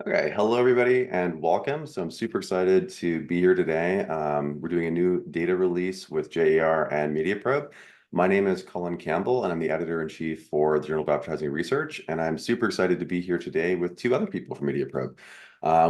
Okay, hello everybody and welcome. So I'm super excited to be here today. We're doing a new data release with JAR and Mediaprobe. My name is Colin Campbell and I'm the editor-in-chief for the Journal of Advertising Research. And I'm super excited to be here today with two other people from Mediaprobe.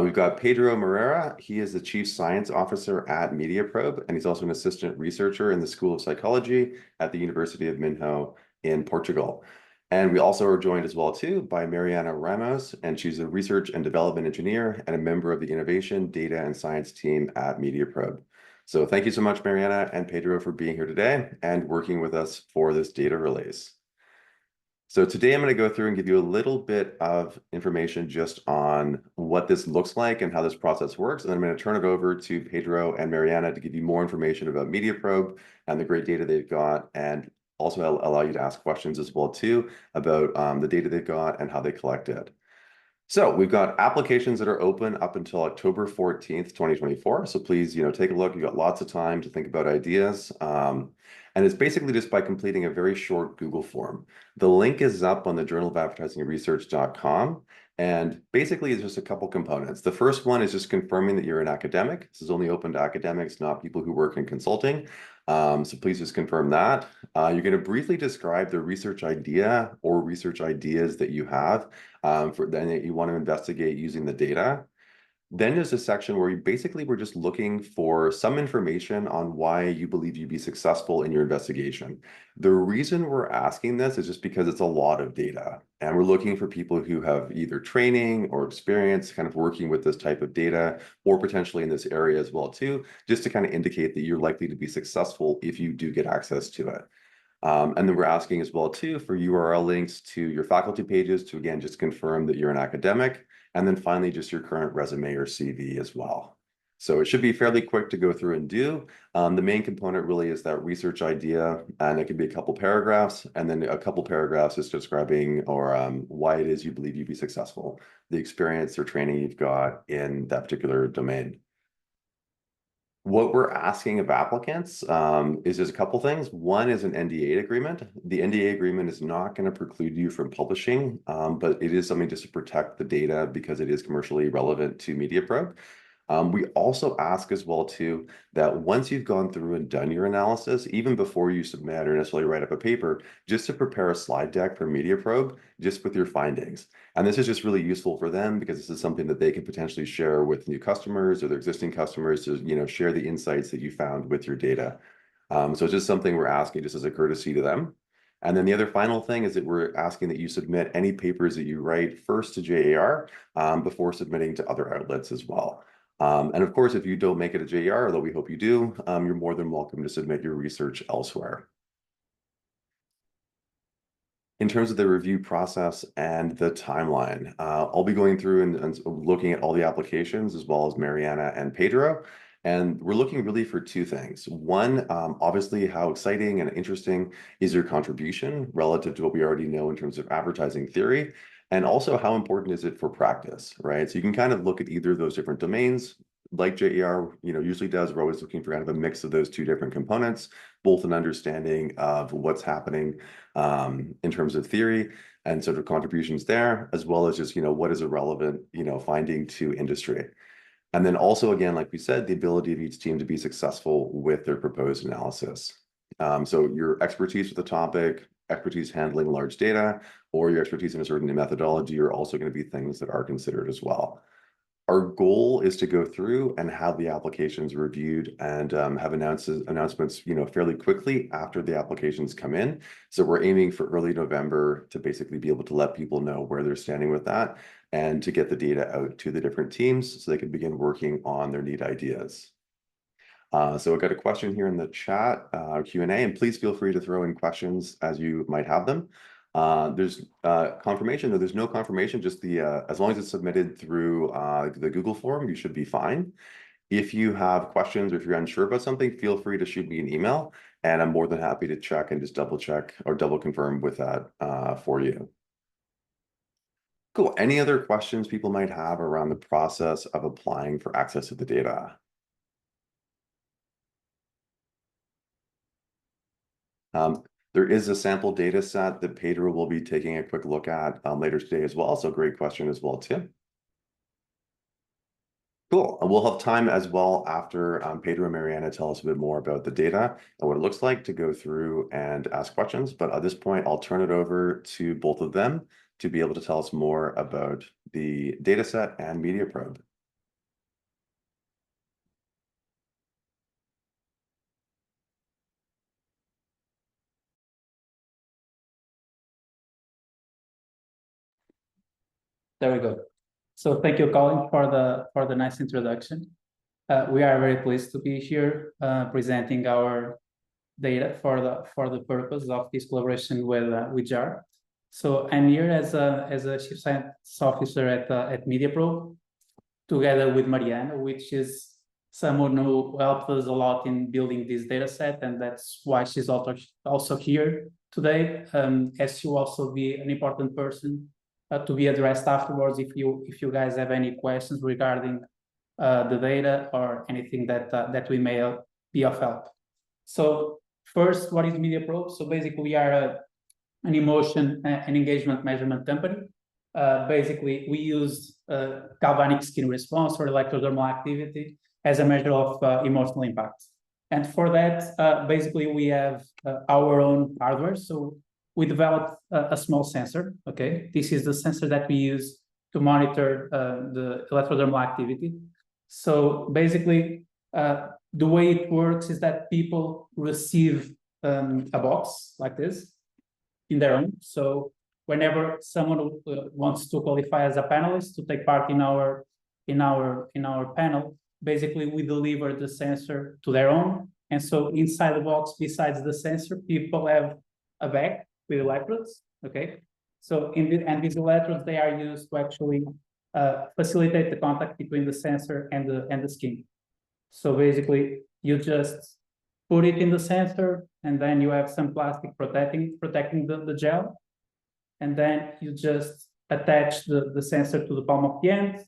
We've got Pedro Moreira. He is the Chief Science Officer at Mediaprobe, and he's also an assistant researcher in the School of Psychology at the University of Minho in Portugal. And we also are joined as well too by Mariana Ramos, and she's a research and development engineer and a member of the innovation, data, and science team at Mediaprobe. So thank you so much, Mariana and Pedro, for being here today and working with us for this data release. So today I'm going to go through and give you a little bit of information just on what this looks like and how this process works. And then I'm going to turn it over to Pedro and Mariana to give you more information about Mediaprobe and the great data they've got, and also allow you to ask questions as well too about the data they've got and how they collect it. So we've got applications that are open up until October 14th, 2024. So please, take a look. You've got lots of time to think about ideas. And it's basically just by completing a very short Google form. The link is up on the Journal of Advertising Research.com. And basically, it's just a couple components. The first one is just confirming that you're an academic. This is only open to academics, not people who work in consulting. So please just confirm that. You're going to briefly describe the research idea or research ideas that you have then that you want to investigate using the data. Then there's a section where we're just looking for some information on why you believe you'd be successful in your investigation. The reason we're asking this is just because it's a lot of data, and we're looking for people who have either training or experience kind of working with this type of data, or potentially in this area as well too, just to kind of indicate that you're likely to be successful if you do get access to it. And then we're asking as well too for URL links to your faculty pages to, again, just confirm that you're an academic. And then finally, just your current resume or CV as well. So it should be fairly quick to go through and do. The main component really is that research idea, and it could be a couple paragraphs, and then a couple paragraphs is describing or why it is you believe you'd be successful, the experience or training you've got in that particular domain. What we're asking of applicants is just a couple things. One is an NDA agreement. The NDA agreement is not going to preclude you from publishing, but it is something just to protect the data because it is commercially relevant to MediaProbe. We also ask as well too that once you've gone through and done your analysis, even before you submit or necessarily write up a paper, just to prepare a slide deck for MediaProbe just with your findings. And this is just really useful for them because this is something that they can potentially share with new customers or their existing customers to share the insights that you found with your data. So it's just something we're asking just as a courtesy to them. And then the other final thing is that we're asking that you submit any papers that you write first to JAR before submitting to other outlets as well. And of course, if you don't make it a JAR, although we hope you do, you're more than welcome to submit your research elsewhere. In terms of the review process and the timeline, I'll be going through and looking at all the applications as well as Mariana and Pedro. And we're looking really for two things. One, obviously, how exciting and interesting is your contribution relative to what we already know in terms of advertising theory? And also, how important is it for practice, right? So you can kind of look at either of those different domains. Like JAR, usually does. We're always looking for kind of a mix of those two different components, both an understanding of what's happening in terms of theory and sort of contributions there, as well as just, what is a relevant, finding to industry. And then also, again, like we said, the ability of each team to be successful with their proposed analysis. So your expertise with the topic, expertise handling large data, or your expertise in a certain methodology are also going to be things that are considered as well. Our goal is to go through and have the applications reviewed and have announcements, fairly quickly after the applications come in. So we're aiming for early November to basically be able to let people know where they're standing with that and to get the data out to the different teams so they can begin working on their neat ideas. So I've got a question here in the chat, Q&A, and please feel free to throw in questions as you might have them. There's confirmation, though there's no confirmation, just as long as it's submitted through the Google form, you should be fine. If you have questions or if you're unsure about something, feel free to shoot me an email, and I'm more than happy to check and just double check or double confirm with that for you. Cool. Any other questions people might have around the process of applying for access to the data? There is a sample data set that Pedro will be taking a quick look at later today as well. So great question as well, too. Cool. And we'll have time as well after Pedro and Mariana tell us a bit more about the data and what it looks like to go through and ask questions. But at this point, I'll turn it over to both of them to be able to tell us more about the dataset and MediaProbe. There we go. So thank you, Colin, for the nice introduction. We are very pleased to be here presenting our data for the purpose of this collaboration with JAR. So I'm here as a chief science officer at MediaProbe, together with Mariana, which is someone who helped us a lot in building this data set, and that's why she's also here today, as she will also be an important person to be addressed afterwards if you guys have any questions regarding the data or anything that we may be of help. So first, what is MediaProbe? So basically, we are an emotion and engagement measurement company. Basically, we use galvanic skin response or electrodermal activity as a measure of emotional impact. And for that, basically, we have our own hardware. So we developed a small sensor, okay? This is the sensor that we use to monitor the electrodermal activity. So basically, the way it works is that people receive a box like this in their own. So whenever someone wants to qualify as a panelist to take part in our panel, basically we deliver the sensor to their own. And so inside the box, besides the sensor, people have a bag with electrodes, okay? So and these electrodes, they are used to actually facilitate the contact between the sensor and the skin. So basically, you just put it in the sensor, and then you have some plastic protecting the gel, and then you just attach the sensor to the palm of the hand.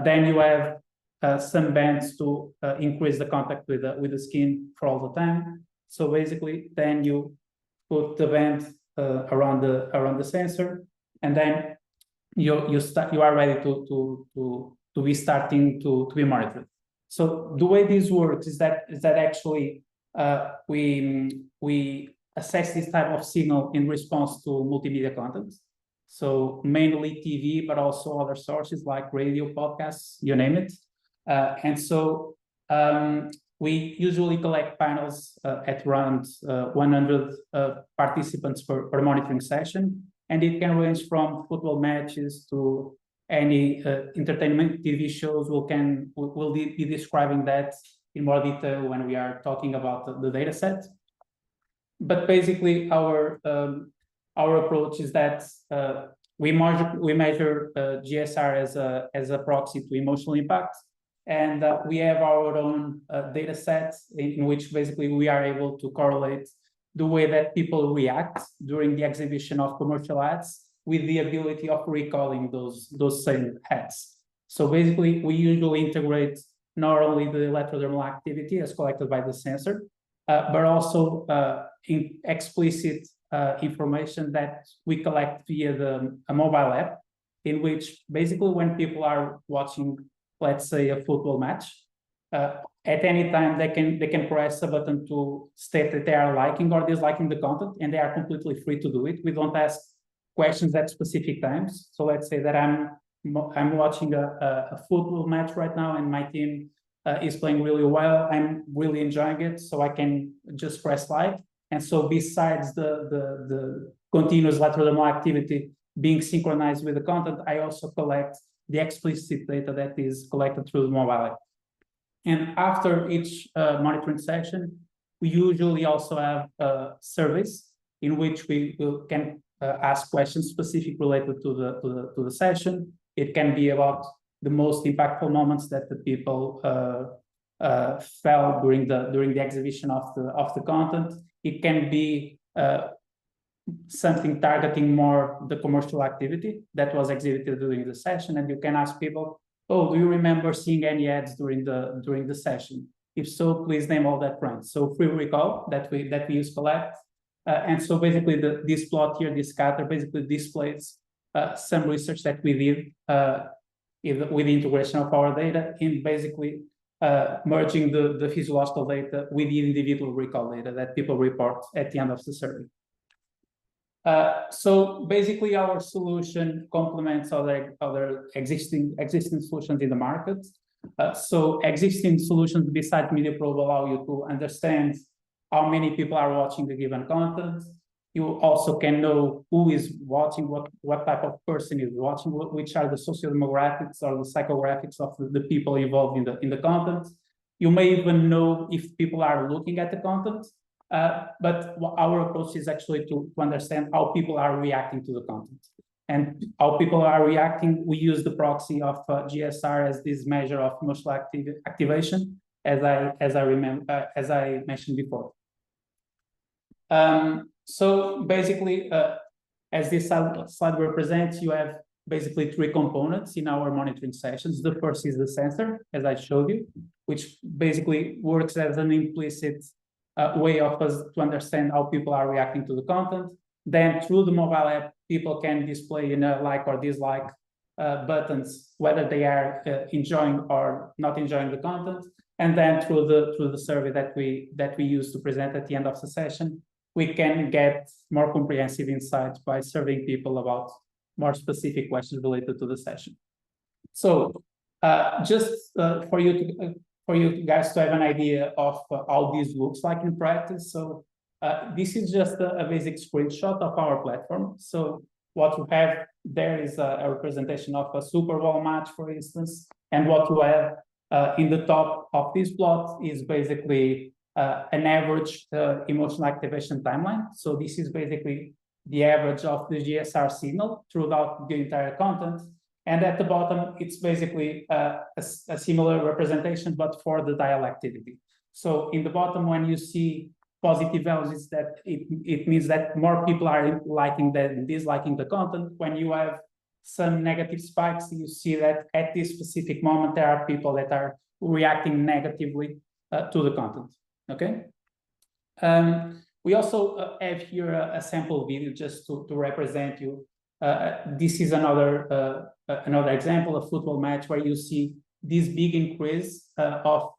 Then you have some bands to increase the contact with the skin for all the time. So basically, then you put the band around the sensor, and then you are ready to be starting to be monitored. So the way this works is that actually we assess this type of signal in response to multimedia content. So mainly TV, but also other sources like radio, podcasts, you name it. And so we usually collect panels at around 100 participants per monitoring session. And it can range from football matches to any entertainment TV shows. We'll be describing that in more detail when we are talking about the data set. But basically, our approach is that we measure GSR as a proxy to emotional impact, and we have our own data set in which basically we are able to correlate the way that people react during the exhibition of commercial ads with the ability of recalling those same ads. So basically, we usually integrate not only the electrodermal activity as collected by the sensor, but also in explicit information that we collect via a mobile app, in which basically when people are watching, let's say, a football match, at any time they can press a button to state that they are liking or disliking the content, and they are completely free to do it. We don't ask questions at specific times. So let's say that I'm watching a football match right now, and my team is playing really well. I'm really enjoying it, so I can just press like. And so besides the continuous electrodermal activity being synchronized with the content, I also collect the explicit data that is collected through the mobile app. And after each monitoring session, we usually also have surveys in which we can ask questions specific related to the session. It can be about the most impactful moments that the people felt during the exhibition of the content. It can be something targeting more the commercial activity that was exhibited during the session, and you can ask people, "Oh, do you remember seeing any ads during the session? If so, please name all that brands." So free recall that we use collect, and so basically this plot here, this scatter, basically displays some research that we did with the integration of our data in basically merging the physiological data with the individual recall data that people report at the end of the survey. So basically, our solution complements other existing solutions in the market. So existing solutions besides MediaProbe allow you to understand how many people are watching the given content. You also can know who is watching, what type of person is watching, which are the sociodemographics or the psychographics of the people involved in the content. You may even know if people are looking at the content. But our approach is actually to understand how people are reacting to the content. And how people are reacting, we use the proxy of GSR as this measure of emotional activation, as I mentioned before. So basically, as this slide represents, you have basically three components in our monitoring sessions. The first is the sensor, as I showed you, which basically works as an implicit way of us to understand how people are reacting to the content. Then through the mobile app, people can display like or dislike buttons, whether they are enjoying or not enjoying the content. And then through the survey that we use to present at the end of the session, we can get more comprehensive insights by surveying people about more specific questions related to the session. So just for you guys to have an idea of how this looks like in practice. So this is just a basic screenshot of our platform. So what you have there is a representation of a Super Bowl match, for instance. And what you have in the top of this plot is basically an average emotional activation timeline. So this is basically the average of the GSR signal throughout the entire content. And at the bottom, it's basically a similar representation, but for the dial activity. So in the bottom, when you see positive values, that it means that more people are liking than disliking the content. When you have some negative spikes, you see that at this specific moment, there are people that are reacting negatively to the content, okay? We also have here a sample video just to represent you. This is another example of football match where you see this big increase of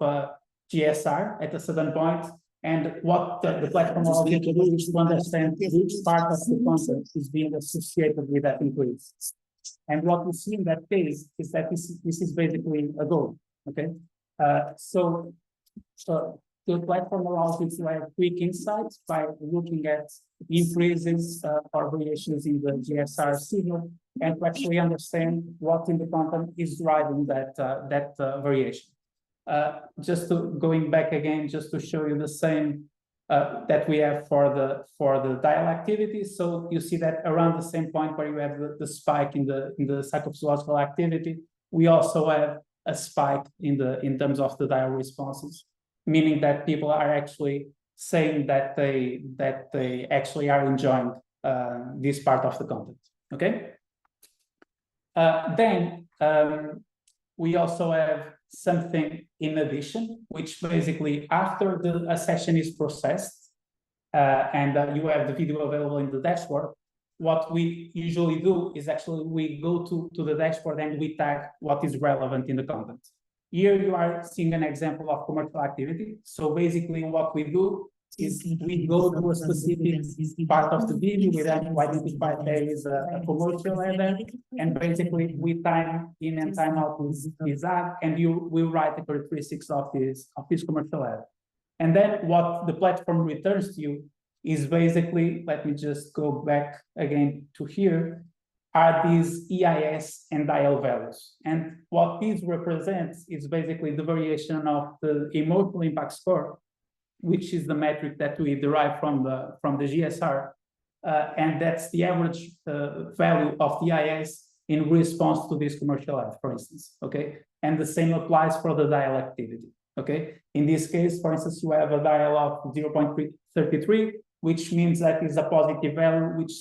GSR at a certain point, and what the platform allows you to do is to understand which part of the content is being associated with that increase. And what we see in that case is that this is basically a goal. Okay, so the platform allows you to have quick insights by looking at increases or variations in the GSR signal, and to actually understand what in the content is driving that variation. Just going back again, just to show you the same that we have for the dial activity. So you see that around the same point where you have the spike in the psychophysiological activity, we also have a spike in terms of the dial responses, meaning that people are actually saying that they actually are enjoying this part of the content. Okay. Then we also have something in addition, which basically after a session is processed and you have the video available in the dashboard, what we usually do is actually we go to the dashboard and we tag what is relevant in the content. Here you are seeing an example of commercial activity. So basically what we do is we go to a specific part of the video, we identify there is a commercial header, and basically we time in and time out this ad, and you will write the characteristics of this commercial header. And then what the platform returns to you is basically, let me just go back again to here, are these EIS and dial values. And what these represents is basically the variation of the emotional impact score, which is the metric that we derive from the GSR. And that's the average value of the EIS in response to this commercial ad, for instance, okay? And the same applies for the dial activity, okay? In this case, for instance, you have a dial of 0.33, which means that is a positive value, which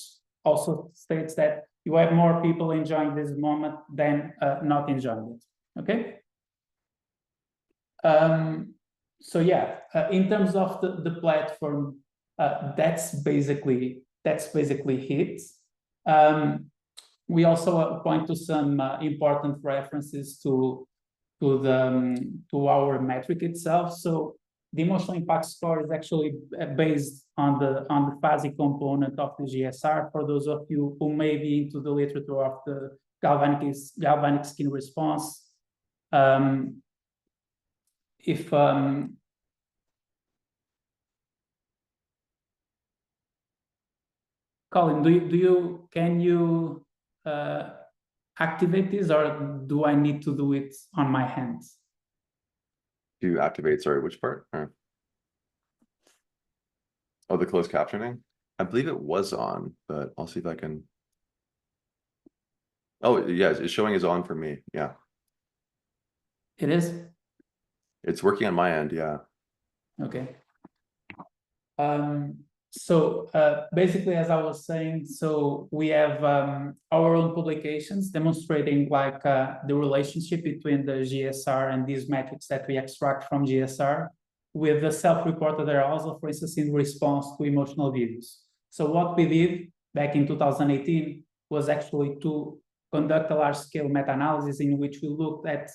also states that you have more people enjoying this moment than not enjoying it, okay? So yeah, in terms of the platform, that's basically it. we also point to some important references to our metric itself. So the emotional impact score is actually based on the phasic component of the GSR. For those of you who may be into the literature of the galvanic skin response, Colin, can you activate this, or do I need to do it on my hands? To activate, sorry, which part? Oh, the closed captioning? I believe it was on, but I'll see if I can. Oh, yes, it's showing is on for me. Yeah. It is? It's working on my end, yeah. Okay. So basically, as I was saying, so we have our own publications demonstrating like the relationship between the GSR and these metrics that we extract from GSR with the self-reported arousal, for instance, in response to emotional videos. So what we did back in 2018 was actually to conduct a large-scale meta-analysis in which we looked at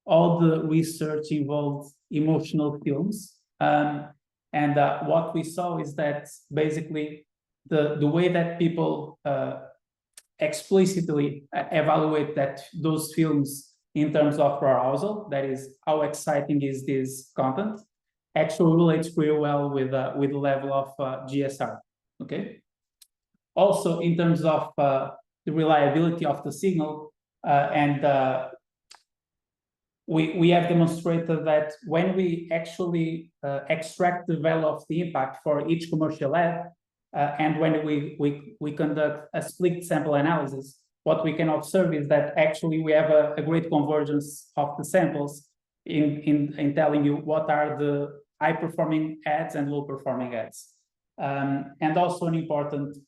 all the research involved emotional films. And what we saw is that basically the way that people explicitly evaluate those films in terms of arousal, that is, how exciting is this content, actually relates pretty well with the level of GSR. Okay. Also, in terms of the reliability of the signal, we have demonstrated that when we actually extract the value of the impact for each commercial ad, and when we conduct a split sample analysis, what we can observe is that actually we have a great convergence of the samples in telling you what are the high-performing ads and low-performing ads. And also an important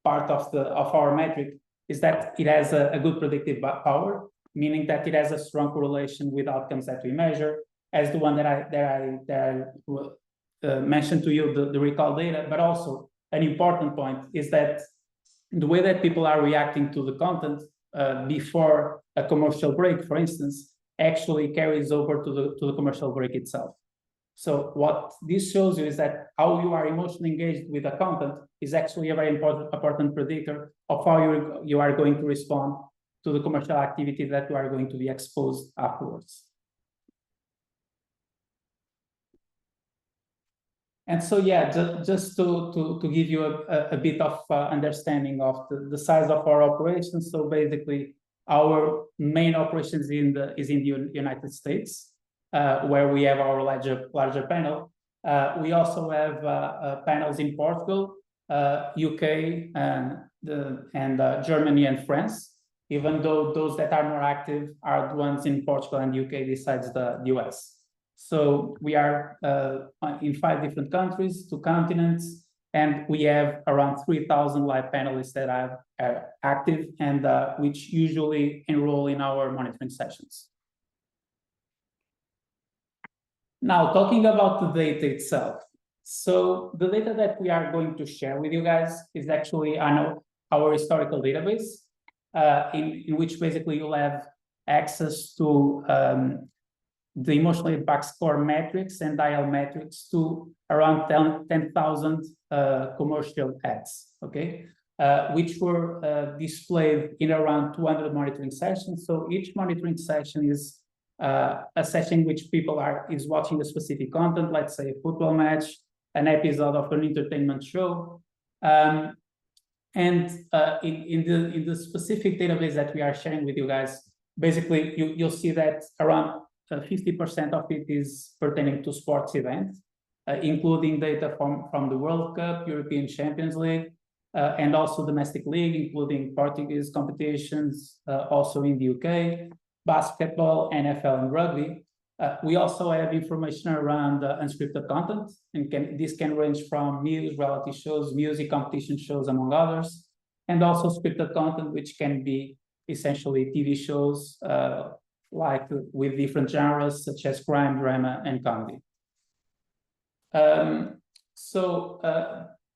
part of our metric is that it has a good predictive power, meaning that it has a strong correlation with outcomes that we measure, as the one that I mentioned to you, the recall data. But also an important point is that the way that people are reacting to the content before a commercial break, for instance, actually carries over to the commercial break itself. So what this shows you is that how you are emotionally engaged with the content is actually a very important predictor of how you are going to respond to the commercial activity that you are going to be exposed afterwards. And so, yeah, just to give you a bit of understanding of the size of our operations. So basically, our main operations is in the United States, where we have our larger panel. We also have panels in Portugal, UK, and Germany and France, even though those that are more active are the ones in Portugal and UK besides the US. So we are in 5 different countries, 2 continents, and we have around 3,000 live panelists that are active and which usually enroll in our monitoring sessions. Now, talking about the data itself. So the data that we are going to share with you guys is actually on our historical database, in which basically you'll have access to the emotional impact score metrics and dial metrics to around 10,000 commercial ads, okay? Which were displayed in around 200 monitoring sessions. So each monitoring session is a session in which people is watching a specific content, let's say a football match, an episode of an entertainment show. And in the specific database that we are sharing with you guys, basically you'll see that around 50% of it is pertaining to sports events, including data from the World Cup, European Champions League, and also domestic league, including Portuguese competitions, also in the UK, basketball, NFL, and rugby. We also have information around unscripted content, and this can range from news, reality shows, music competition shows, among others, and also scripted content, which can be essentially TV shows, like with different genres such as crime, drama, and comedy. So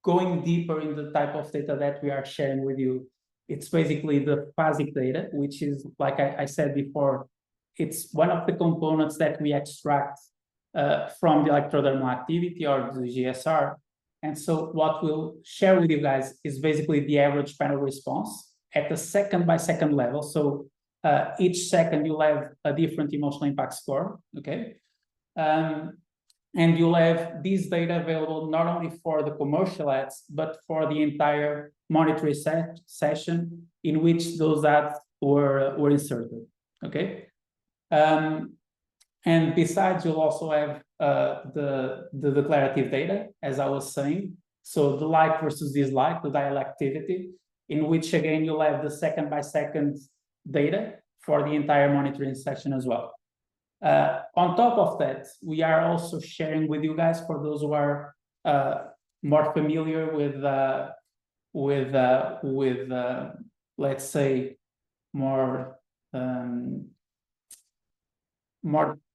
going deeper in the type of data that we are sharing with you, It's basically the phasic data, which is, like I said before, it's one of the components that we extract from the electrodermal activity or the GSR. And so what we'll share with you guys is basically the average panel response at the second-by-second level. So each second you'll have a different emotional impact score, okay? And you'll have these data available not only for the commercial ads, but for the entire monitoring session in which those ads were inserted, okay? And besides, you'll also have the declarative data, as I was saying. So the like versus dislike, the dial activity, in which again, you'll have the second-by-second data for the entire monitoring session as well. On top of that, we are also sharing with you guys, for those who are more familiar with let's say, more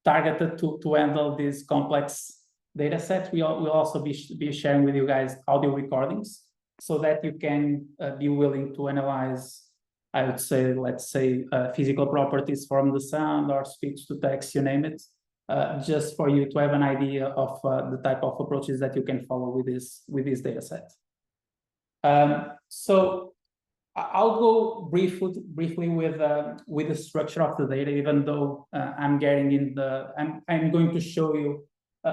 targeted to handle this complex data set. We'll also be sharing with you guys audio recordings so that you can be willing to analyze, I would say, let's say, physical properties from the sound or speech to text, you name it, just for you to have an idea of the type of approaches that you can follow with this data set. So I'll go briefly with the structure of the data, even though I'm getting in I'm going to show you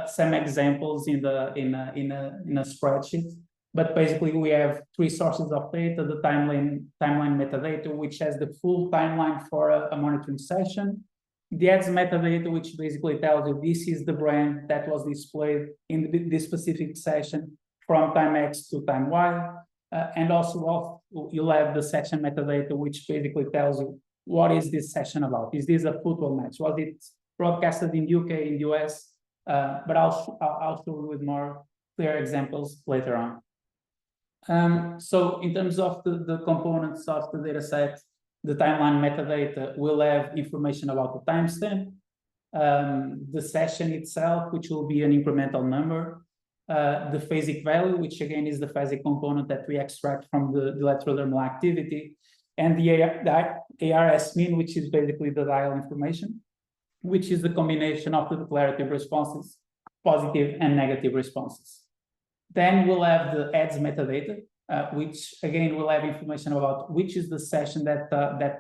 some examples in a spreadsheet. But basically, we have three sources of data: the timeline metadata, which has the full timeline for a monitoring session; the ads metadata, which basically tells you this is the brand that was displayed in this specific session from time X to time Y. And also you'll have the session metadata, which basically tells you what is this session about. Is this a football match? Was it broadcasted in UK, in US? But I'll show you with more clear examples later on. So in terms of the components of the data set, the timeline metadata will have information about the timestamp, the session itself, which will be an incremental number, the phasic value, which again is the phasic component that we extract from the electrodermal activity, and the ARS mean, which is basically the dial information, which is the combination of the declarative responses, positive and negative responses. Then we'll have the ads metadata, which again will have information about which is the session that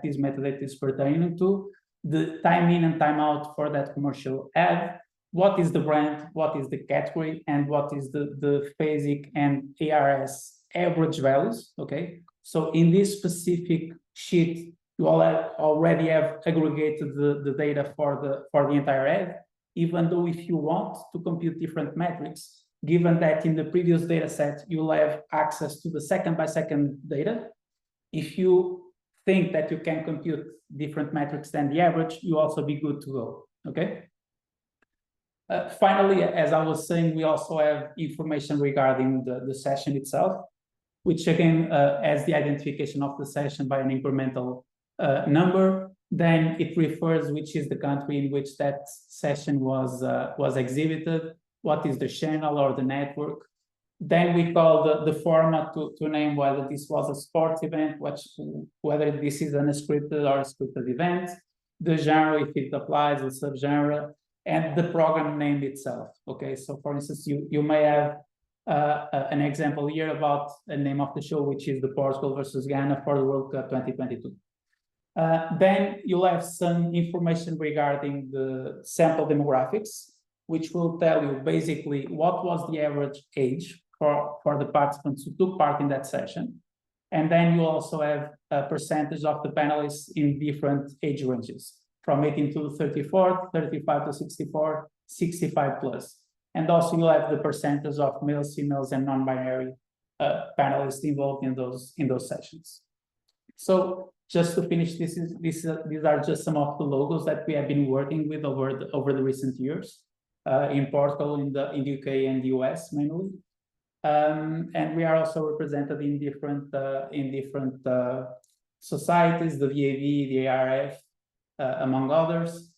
this metadata is pertaining to, the time in and time out for that commercial ad, what is the brand, what is the category, and what is the phasic and ARS average values, okay? So in this specific sheet, you all already have aggregated the data for the entire ad, even though if you want to compute different metrics, given that in the previous data set, you'll have access to the second-by-second data. If you think that you can compute different metrics than the average, you'll also be good to go, okay? Finally, as I was saying, we also have information regarding the session itself, which again has the identification of the session by an incremental number. Then it refers which is the country in which that session was exhibited, what is the channel or the network. Then we call the format to name whether this was a sports event, whether this is an scripted or a scripted event, the genre, if it applies, the subgenre, and the program name itself, okay? So for instance, you may have an example here about the name of the show, which is the Portugal versus Ghana for the World Cup 2022. Then you'll have some information regarding the sample demographics, which will tell you basically what was the average age for the participants who took part in that session. And then you also have a percentage of the panelists in different age ranges, from 18 to 34, 35 to 64, 65 plus. And also you'll have the percentage of males, females, and non-binary panelists involved in those sessions. So just to finish, these are just some of the logos that we have been working with over the recent years in Portugal, in the UK and the US mainly. And we are also represented in different societies, the VAV, the ARF, among others.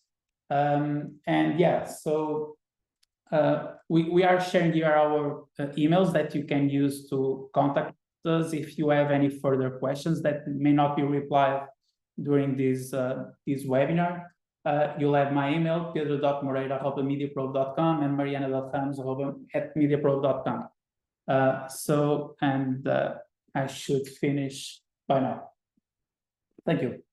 And yeah, so we are sharing here our emails that you can use to contact us if you have any further questions that may not be replied during this webinar. You'll have my email, pedro.moreira@mediaprobe.com and mariana.ramos@mediaprobe.com. I should finish by now. Thank you.